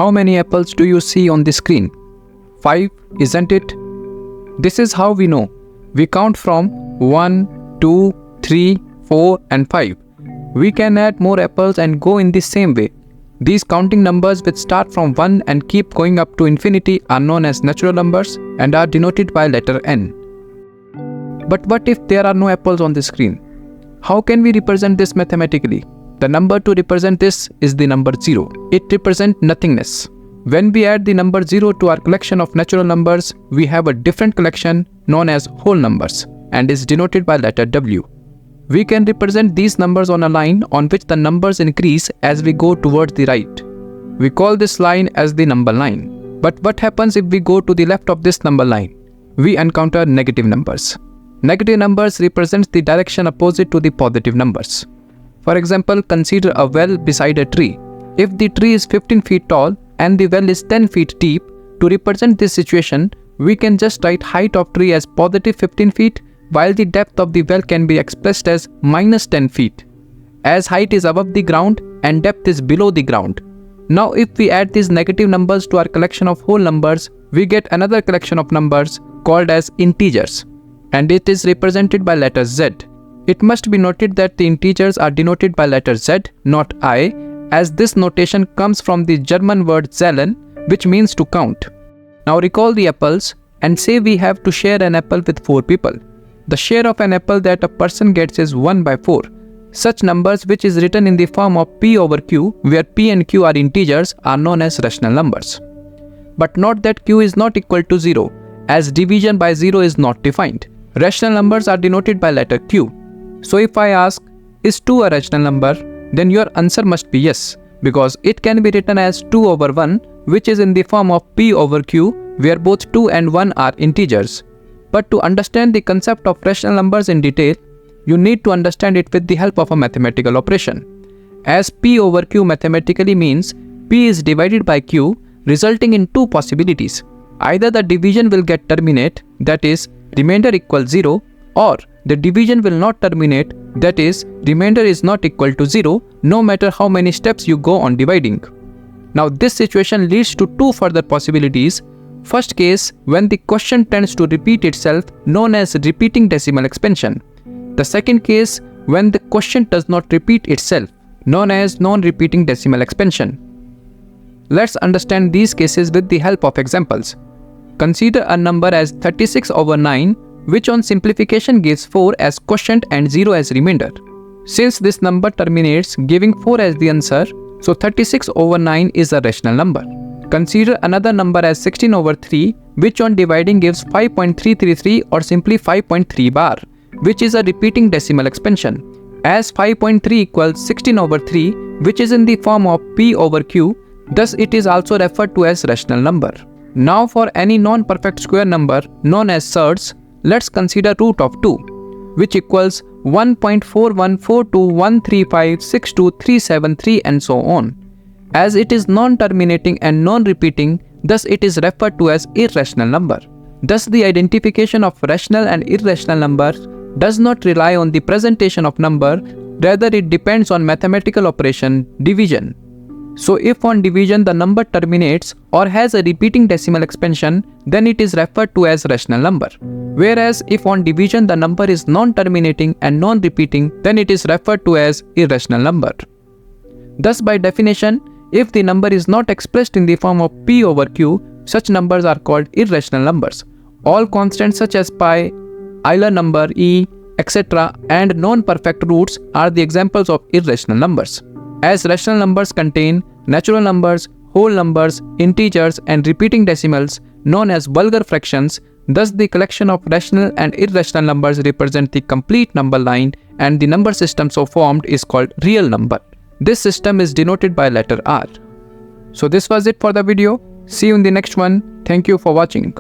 How many apples do you see on the screen? 5, isn't it? This is how we know. We count from 1, 2, 3, 4 and 5. We can add more apples and go in the same way. These counting numbers which start from 1 and keep going up to infinity are known as natural numbers and are denoted by letter n. But what if there are no apples on the screen? How can we represent this mathematically? The number to represent this is the number 0. It represents nothingness. When we add the number 0 to our collection of natural numbers, we have a different collection known as whole numbers and is denoted by letter W. We can represent these numbers on a line on which the numbers increase as we go towards the right. We call this line as the number line. But what happens if we go to the left of this number line? We encounter negative numbers. Negative numbers represents the direction opposite to the positive numbers. For example, consider a well beside a tree. If the tree is 15 feet tall and the well is 10 feet deep, to represent this situation, we can just write height of tree as positive 15 feet, while the depth of the well can be expressed as minus 10 feet. As height is above the ground and depth is below the ground. Now if we add these negative numbers to our collection of whole numbers, we get another collection of numbers called as integers, and it is represented by letter Z. It must be noted that the integers are denoted by letter Z, not I, as this notation comes from the German word zählen, which means to count. Now recall the apples and say we have to share an apple with 4 people. The share of an apple that a person gets is 1 by 4. Such numbers, which is written in the form of P over Q, where P and Q are integers, are known as rational numbers. But note that Q is not equal to 0, as division by 0 is not defined. Rational numbers are denoted by letter Q. So if I ask, is 2 a rational number? Then your answer must be yes, because it can be written as 2 over 1, which is in the form of P over Q, where both 2 and 1 are integers. But to understand the concept of rational numbers in detail, you need to understand it with the help of a mathematical operation. As P over Q mathematically means P is divided by Q, resulting in 2 possibilities. Either the division will get terminate, that is, remainder equals 0, or the division will not terminate, that is, remainder is not equal to 0, no matter how many steps you go on dividing. Now this situation leads to 2 further possibilities. First case, when the question tends to repeat itself, known as repeating decimal expansion. The second case, when the question does not repeat itself, known as non-repeating decimal expansion. Let's understand these cases with the help of examples. Consider a number as 36 over 9, which on simplification gives 4 as quotient and 0 as remainder. Since this number terminates giving 4 as the answer, so 36 over 9 is a rational number. Consider another number as 16 over 3, which on dividing gives 5.333 or simply 5.3 bar, which is a repeating decimal expansion. As 5.3 equals 16 over 3, which is in the form of P over Q, thus it is also referred to as rational number. Now for any non-perfect square number known as surds, let's consider root of 2, which equals 1.414213562373 and so on. As it is non-terminating and non-repeating, thus it is referred to as irrational number. Thus the identification of rational and irrational numbers does not rely on the presentation of number, rather it depends on mathematical operation, division. So if on division the number terminates or has a repeating decimal expansion, then it is referred to as rational number. Whereas if on division the number is non-terminating and non-repeating, then it is referred to as irrational number. Thus by definition, if the number is not expressed in the form of P over Q, such numbers are called irrational numbers. All constants such as pi, Euler number, E, etc. and non-perfect roots are the examples of irrational numbers. As rational numbers contain natural numbers, whole numbers, integers and repeating decimals known as vulgar fractions, thus the collection of rational and irrational numbers represent the complete number line, and the number system so formed is called real number. This system is denoted by letter R. So this was it for the video. See you in the next one. Thank you for watching.